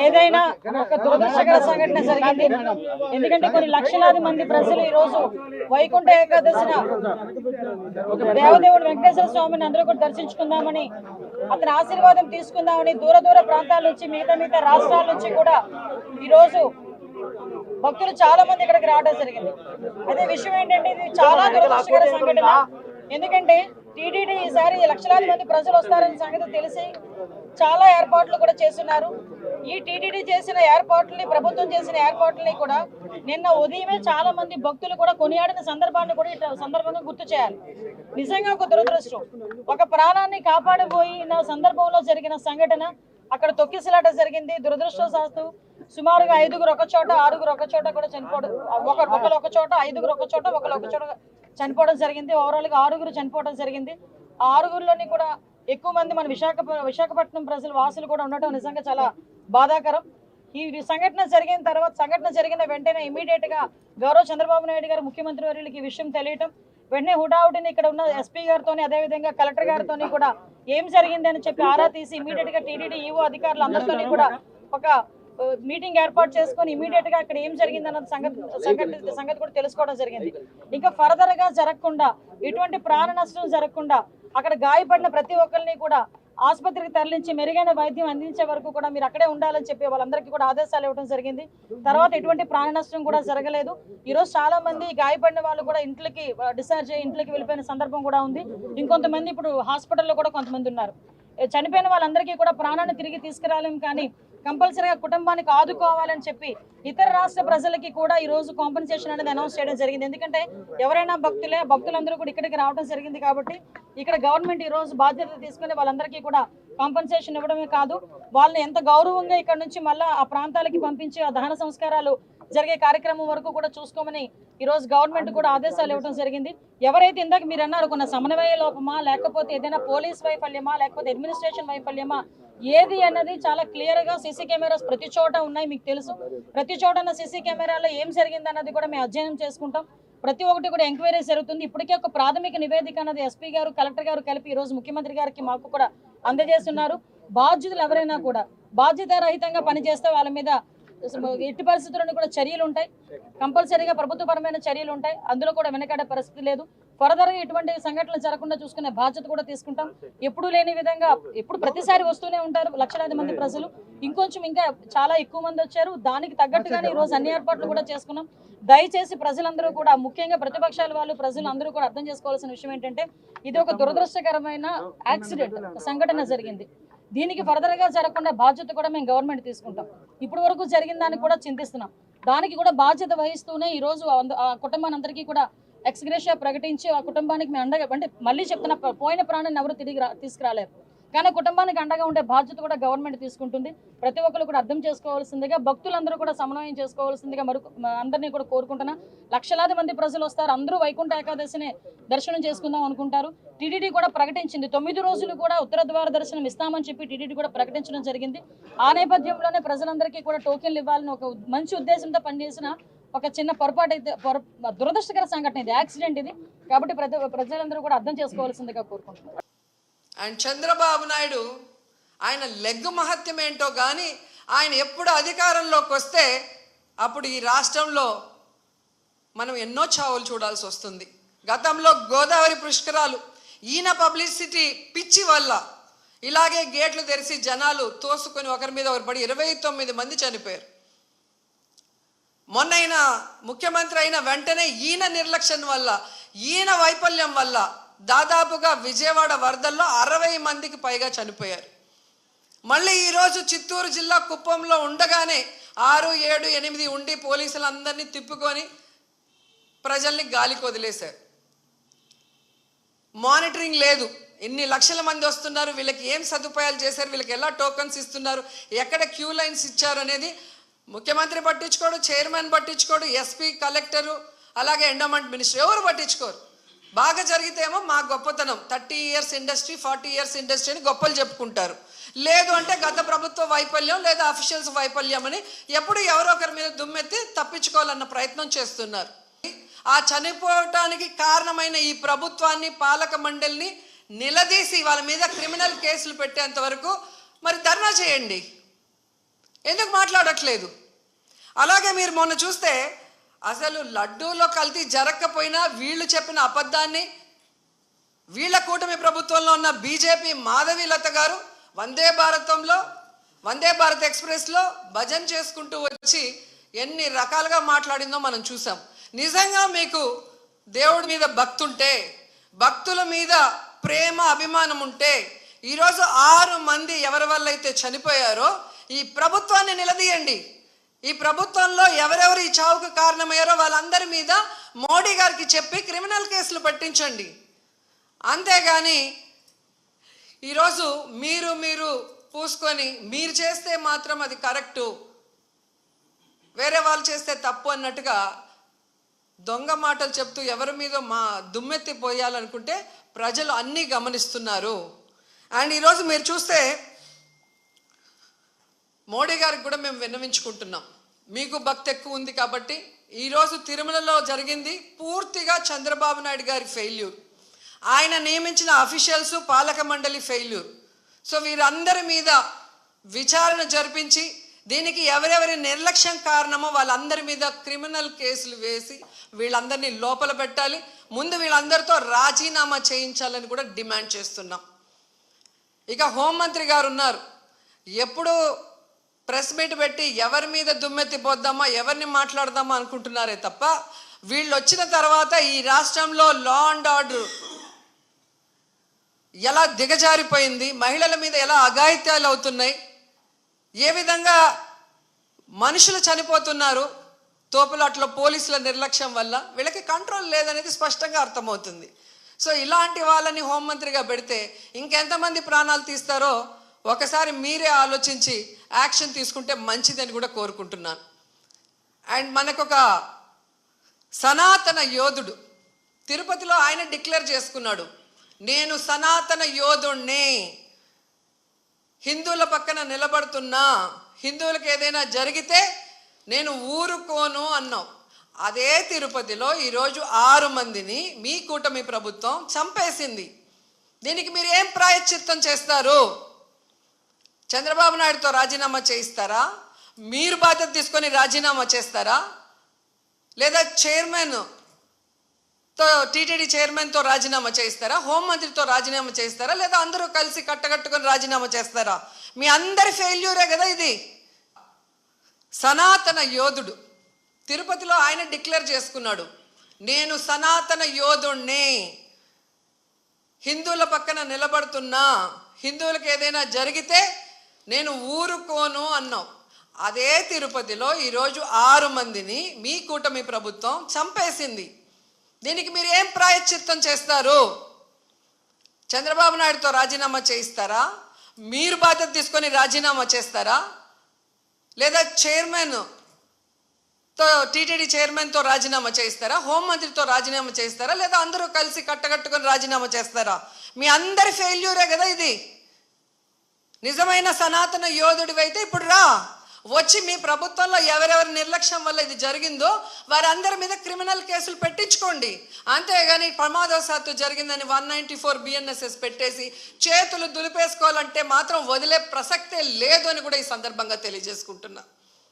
ఏదైనా ఒక దురదృష్టకర సంఘటన జరిగింది. ఎందుకంటే కొన్ని లక్షలాది మంది ప్రజలు ఈ రోజు వైకుంఠ ఏకాదశిన దేవదేవుడు వెంకటేశ్వర స్వామిని అందరూ కూడా దర్శించుకుందామని, అతని ఆశీర్వాదం తీసుకుందామని దూర దూర ప్రాంతాల నుంచి మిగతా రాష్ట్రాల నుంచి కూడా ఈ రోజు భక్తులు చాలా మంది ఇక్కడికి రావడం జరిగింది. అదే విషయం ఏంటంటే ఇది చాలా దురదృష్టకర సంఘటన. ఎందుకంటే టీటీడీ ఈసారి లక్షలాది మంది ప్రజలు వస్తారని సంగతి తెలిసి చాలా ఏర్పాట్లు కూడా చేస్తున్నారు. ఈ టీటీడీ చేసిన ఏర్పాట్లని, ప్రభుత్వం చేసిన ఏర్పాట్లని కూడా నిన్న ఉదయమే చాలా మంది భక్తులు కూడా కొనియాడిన సందర్భాన్ని కూడా ఈ సందర్భంగా గుర్తు చేయాలి. నిజంగా ఒక దురదృష్టం. ఒక ప్రాణాన్ని కాపాడబోయిన సందర్భంలో జరిగిన సంఘటన, అక్కడ తొక్కిసలాట జరిగింది. దురదృష్టవశాత్తు సుమారుగా 5గురు ఒక చోట, 6గురు ఒక చోట కూడా చనిపోవడం, ఒకరు ఒక చోట, 5గురు ఒక చోట, ఒకరు ఒక చోట చనిపోవడం జరిగింది. ఓవరాల్గా 6గురు చనిపోవడం జరిగింది. ఆ 6గురిలోని కూడా ఎక్కువ మంది మన విశాఖపట్నం ప్రజలు వాసులు కూడా ఉండటం నిజంగా చాలా బాధాకరం. ఈ సంఘటన జరిగిన వెంటనే ఇమీడియట్ గా గౌరవ చంద్రబాబు నాయుడు గారు ముఖ్యమంత్రి వర్యులకి ఈ విషయం తెలియటం, వెంటనే హుటాహుటిని ఇక్కడ ఉన్న ఎస్పీ గారితోని అదేవిధంగా కలెక్టర్ గారితోని కూడా ఏం జరిగింది అని చెప్పి ఆరా తీసి ఇమీడియట్ గా టీటీడీ ఈవో అధికారులు అందరితోని కూడా ఒక మీటింగ్ ఏర్పాటు చేసుకొని ఇమీడియట్ గా అక్కడ ఏం జరిగింది అన్న సంగతి కూడా తెలుసుకోవడం జరిగింది. ఇంకా ఫర్దర్ గా జరగకుండా, ఎటువంటి ప్రాణ నష్టం జరగకుండా అక్కడ గాయపడిన ప్రతి ఒక్కరిని కూడా ఆసుపత్రికి తరలించి మెరుగైన వైద్యం అందించే వరకు కూడా మీరు అక్కడే ఉండాలని చెప్పి వాళ్ళందరికీ కూడా ఆదేశాలు ఇవ్వడం జరిగింది. తర్వాత ఎటువంటి ప్రాణ నష్టం కూడా జరగలేదు. ఈరోజు చాలా మంది గాయపడిన వాళ్ళు కూడా ఇంట్లోకి డిశ్చార్జ్ అయ్యి ఇంట్లోకి వెళ్ళిపోయిన సందర్భం కూడా ఉంది. ఇంకొంతమంది ఇప్పుడు హాస్పిటల్లో కూడా కొంతమంది ఉన్నారు. చనిపోయిన వాళ్ళందరికీ కూడా ప్రాణాన్ని తిరిగి తీసుకురాలేము, కానీ కంపల్సరీగా కుటుంబానికి ఆదుకోవాలని చెప్పి ఇతర రాష్ట్ర ప్రజలకి కూడా ఈ రోజు కాంపెన్సేషన్ అనేది అనౌన్స్ చేయడం జరిగింది. ఎందుకంటే ఎవరైనా భక్తులందరూ కూడా ఇక్కడికి రావడం జరిగింది కాబట్టి ఇక్కడ గవర్నమెంట్ ఈ రోజు బాధ్యత తీసుకుని వాళ్ళందరికీ కూడా కాంపెన్సేషన్ ఇవ్వడమే కాదు, వాళ్ళని ఎంత గౌరవంగా ఇక్కడ నుంచి మళ్ళీ ఆ ప్రాంతాలకి పంపించి ఆ దహన సంస్కారాలు జరిగే కార్యక్రమం వరకు కూడా చూసుకోమని ఈ రోజు గవర్నమెంట్ కూడా ఆదేశాలు ఇవ్వడం జరిగింది. ఎవరైతే ఇందాక మీరు అన్నారు కొన్న సమన్వయ లోపమా, లేకపోతే ఏదైనా పోలీస్ వైఫల్యమా, లేకపోతే అడ్మినిస్ట్రేషన్ వైఫల్యమా, ఏది అన్నది చాలా క్లియర్ గా సీసీ కెమెరాస్ ప్రతి చోట ఉన్నాయి. మీకు తెలుసు, ప్రతి చోట ఉన్న సీసీ కెమెరాలో ఏం జరిగింది అన్నది కూడా మేము అధ్యయనం చేసుకుంటాం. ప్రతి ఒక్కటి కూడా ఎంక్వైరీ జరుగుతుంది. ఇప్పటికే ఒక ప్రాథమిక నివేదిక అన్నది ఎస్పీ గారు, కలెక్టర్ గారు కలిపి ఈ రోజు ముఖ్యమంత్రి గారికి మాకు కూడా అందజేస్తున్నారు. బాధ్యతలు ఎవరైనా కూడా బాధ్యత రహితంగా పనిచేస్తే వాళ్ళ మీద ఎట్టి పరిస్థితుల్లో కూడా చర్యలు ఉంటాయి. కంపల్సరీగా ప్రభుత్వపరమైన చర్యలు ఉంటాయి. అందులో కూడా వెనకాడే పరిస్థితి లేదు. ఫర్దర్గా ఇటువంటి సంఘటనలు జరగకుండా చూసుకునే బాధ్యత కూడా తీసుకుంటాం. ఎప్పుడు లేని విధంగా ఎప్పుడు ప్రతిసారి వస్తూనే ఉంటారు లక్షలాది మంది ప్రజలు. ఇంకా చాలా ఎక్కువ మంది వచ్చారు. దానికి తగ్గట్టుగానే ఈ రోజు అన్ని ఏర్పాట్లు కూడా చేసుకున్నాం. దయచేసి ప్రజలందరూ కూడా, ముఖ్యంగా ప్రతిపక్షాల వాళ్ళు, ప్రజలు అందరూ కూడా అర్థం చేసుకోవాల్సిన విషయం ఏంటంటే ఇది ఒక దురదృష్టకరమైన యాక్సిడెంట్ సంఘటన జరిగింది. దీనికి ఫర్దర్ గా జరగకుండా బాధ్యత కూడా మేము గవర్నమెంట్ తీసుకుంటాం. ఇప్పటి వరకు జరిగిన దాన్ని కూడా చింతిస్తున్నాం. దానికి కూడా బాధ్యత వహిస్తూనే ఈ రోజు ఆ కుటుంబాన్ని అందరికీ కూడా ఎక్స్గ్రేషియా ప్రకటించి ఆ కుటుంబానికి మేము అండగా, అంటే మళ్ళీ చెప్తున్నా, పోయిన ప్రాణాన్ని ఎవరు తిరిగి తీసుకురాలేరు, కానీ కుటుంబానికి అండగా ఉండే బాధ్యత కూడా గవర్నమెంట్ తీసుకుంటుంది. ప్రతి ఒక్కరు కూడా అర్థం చేసుకోవాల్సిందిగా, భక్తులందరూ కూడా సమన్వయం చేసుకోవాల్సిందిగా అందరినీ కూడా కోరుకుంటున్నా. లక్షలాది మంది ప్రజలు వస్తారు, అందరూ వైకుంఠ ఏకాదశిని దర్శనం చేసుకుందాం అనుకుంటారు. టీటీడీ కూడా ప్రకటించింది 9 రోజులు కూడా ఉత్తర ద్వార దర్శనం ఇస్తామని చెప్పి టీటీడీ కూడా ప్రకటించడం జరిగింది. ఆ నేపథ్యంలోనే ప్రజలందరికీ కూడా టోకెన్లు ఇవ్వాలని ఒక మంచి ఉద్దేశంతో పనిచేసిన ఒక చిన్న పొరపాటు అయితే, దురదృష్టకర సంఘటన ఇది, యాక్సిడెంట్ ఇది. కాబట్టి ప్రజలందరూ కూడా అర్థం చేసుకోవాల్సిందిగా కోరుకుంటున్నారు. అండ్ చంద్రబాబు నాయుడు ఆయన లెగ్ మహత్యం ఏంటో కానీ ఆయన ఎప్పుడు అధికారంలోకి వస్తే అప్పుడు ఈ రాష్ట్రంలో మనం ఎన్నో చావులు చూడాల్సి వస్తుంది. గతంలో గోదావరి పుష్కరాలు ఈయన పబ్లిసిటీ పిచ్చి వల్ల ఇలాగే గేట్లు తెరిచి జనాలు తోసుకొని ఒకరి మీద ఒకరు పడి 29 మంది చనిపోయారు. మొన్న ముఖ్యమంత్రి అయిన వెంటనే ఈయన నిర్లక్ష్యం వల్ల, ఈయన వైఫల్యం వల్ల దాదాపుగా విజయవాడ వరదల్లో 60 మందికి పైగా చనిపోయారు. మళ్ళీ ఈరోజు చిత్తూరు జిల్లా కుప్పంలో ఉండగానే 6, 7, 8 ఉండి పోలీసులందరినీ తిప్పుకొని ప్రజల్ని గాలికి వదిలేశారు. మానిటరింగ్ లేదు. ఎన్ని లక్షల మంది వస్తున్నారు, వీళ్ళకి ఏం సదుపాయాలు చేశారు, వీళ్ళకి ఎలా టోకన్స్ ఇస్తున్నారు, ఎక్కడ క్యూ లైన్స్ ఇచ్చారు అనేది ముఖ్యమంత్రి పట్టించుకోడు, చైర్మన్ పట్టించుకోడు, ఎస్పీ, కలెక్టరు, అలాగే ఎండోమెంట్ మినిస్టర్ ఎవరు పట్టించుకోరు. బాగా జరిగితేమో మా గొప్పతనం 30 ఇయర్స్ ఇండస్ట్రీ, 40 ఇయర్స్ ఇండస్ట్రీ అని గొప్పలు చెప్పుకుంటారు. లేదు అంటే గత ప్రభుత్వ వైఫల్యం లేదా అఫీషియల్స్ వైఫల్యం అని ఎప్పుడు ఎవరో ఒకరి మీద దుమ్మెత్తి తప్పించుకోవాలన్న ప్రయత్నం చేస్తున్నారు. ఆ చనిపోవటానికి కారణమైన ఈ ప్రభుత్వాన్ని, పాలక మండలిని నిలదీసి వాళ్ళ మీద క్రిమినల్ కేసులు పెట్టేంత వరకు మరి ధర్నా చేయండి. ఎందుకు మాట్లాడట్లేదు? అలాగే మీరు మొన్న చూస్తే అసలు లడ్డూలో కల్తీ జరగకపోయినా వీళ్ళు చెప్పిన అబద్ధాన్ని వీళ్ళ కూటమి ప్రభుత్వంలో ఉన్న బీజేపీ మాధవీలత గారు వందే భారత్ ఎక్స్ప్రెస్లో భజన చేసుకుంటూ వచ్చి ఎన్ని రకాలుగా మాట్లాడిందో మనం చూసాం. నిజంగా మీకు దేవుడి మీద భక్తి ఉంటే, భక్తుల మీద ప్రేమ అభిమానం ఉంటే, ఈరోజు 6 మంది ఎవరి వల్ల అయితే చనిపోయారో ఈ ప్రభుత్వాన్ని నిలదీయండి. ఈ ప్రభుత్వంలో ఎవరెవరు ఈ చావుకు కారణమయ్యారో వాళ్ళందరి మీద మోడీ గారికి చెప్పి క్రిమినల్ కేసులు పట్టించండి. అంతేగాని ఈరోజు మీరు పూసుకొని మీరు చేస్తే మాత్రం అది కరెక్టు, వేరే వాళ్ళు చేస్తే తప్పు అన్నట్టుగా దొంగ మాటలు చెప్తూ ఎవరి మీద దుమ్మెత్తి పోయాలనుకుంటే ప్రజలు అన్నీ గమనిస్తున్నారు. అండ్ ఈరోజు మీరు చూస్తే మోడీ గారికి కూడా మేము విన్నవించుకుంటున్నాం. మీకు భక్తి ఎక్కువ ఉంది కాబట్టి ఈరోజు తిరుమలలో జరిగింది పూర్తిగా చంద్రబాబు నాయుడు గారి ఫెయిల్యూర్, ఆయన నియమించిన అఫీషియల్స్ పాలక మండలి ఫెయిల్యూర్. సో వీరందరి మీద విచారణ జరిపించి దీనికి ఎవరెవరి నిర్లక్ష్యం కారణమో వాళ్ళందరి మీద క్రిమినల్ కేసులు వేసి వీళ్ళందరినీ లోపల పెట్టాలి. ముందు వీళ్ళందరితో రాజీనామా చేయించాలని కూడా డిమాండ్ చేస్తున్నాం. ఇక హోంమంత్రి గారు ఉన్నారు, ఎప్పుడు ప్రెస్ మీట్ పెట్టి ఎవరి మీద దుమ్మెత్తిపోద్దామా, ఎవరిని మాట్లాడదామా అనుకుంటున్నారే తప్ప వీళ్ళు వచ్చిన తర్వాత ఈ రాష్ట్రంలో లా అండ్ ఆర్డర్ ఎలా దిగజారిపోయింది, మహిళల మీద ఎలా అఘాయిత్యాలు అవుతున్నాయి, ఏ విధంగా మనుషులు చనిపోతున్నారు తోపులాట్లో పోలీసుల నిర్లక్ష్యం వల్ల, వీళ్ళకి కంట్రోల్ లేదనేది స్పష్టంగా అర్థమవుతుంది. సో ఇలాంటి వాళ్ళని హోంమంత్రిగా పెడితే ఇంకెంతమంది ప్రాణాలు తీస్తారో ఒకసారి మీరే ఆలోచించి యాక్షన్ తీసుకుంటే మంచిదని కూడా కోరుకుంటున్నాను. అండ్ మనకొక సనాతన యోధుడు తిరుపతిలో ఆయన డిక్లేర్ చేసుకున్నాడు, నేను సనాతన యోధుణ్ణి, హిందువుల పక్కన నిలబడుతున్నా, హిందువులకు ఏదైనా జరిగితే నేను ఊరుకోను అన్నావు. అదే తిరుపతిలో ఈరోజు 6 మందిని మీ కూటమి ప్రభుత్వం చంపేసింది. దీనికి మీరు ఏం ప్రాయశ్చిత్తం చేస్తారు? చంద్రబాబు నాయుడుతో రాజీనామా చేయిస్తారా? మీరు బాధ్యత తీసుకొని రాజీనామా చేస్తారా? లేదా టీటీడీ చైర్మన్తో రాజీనామా చేయిస్తారా? హోంమంత్రితో రాజీనామా చేయిస్తారా? లేదా అందరూ కలిసి కట్టగట్టుకొని రాజీనామా చేస్తారా? మీ అందరి ఫెయిల్యూరే కదా ఇది. సనాతన యోధుడు తిరుపతిలో ఆయన డిక్లేర్ చేసుకున్నాడు, నేను సనాతన యోధుణ్ణి, హిందువుల పక్కన నిలబడుతున్నా, హిందువులకు ఏదైనా జరిగితే నేను ఊరుకోను అన్నావు. అదే తిరుపతిలో ఈరోజు 6 మందిని మీ కూటమి ప్రభుత్వం చంపేసింది. దీనికి మీరు ఏం ప్రాయశ్చిత్తం చేస్తారు? చంద్రబాబు నాయుడుతో రాజీనామా చేయిస్తారా? మీరు బాధ్యత తీసుకొని రాజీనామా చేస్తారా? లేదా టీటీడీ చైర్మన్తో రాజీనామా చేయిస్తారా? హోంమంత్రితో రాజీనామా చేయిస్తారా? లేదా అందరూ కలిసి కట్టగట్టుకొని రాజీనామా చేస్తారా? మీ అందరి ఫెయిల్యూరే కదా ఇది. నిజమైన సనాతన యోధుడివైతే ఇప్పుడు రా, వచ్చి మీ ప్రభుత్వంలో ఎవరెవరి నిర్లక్ష్యం వల్ల ఇది జరిగిందో వారందరి మీద క్రిమినల్ కేసులు పెట్టించుకోండి. అంతేగాని ప్రమాదవశాత్తు జరిగిందని 194 BNSS పెట్టేసి చేతులు దులిపేసుకోవాలంటే మాత్రం వదిలే ప్రసక్తే లేదు అని కూడా ఈ సందర్భంగా తెలియజేసుకుంటున్నా.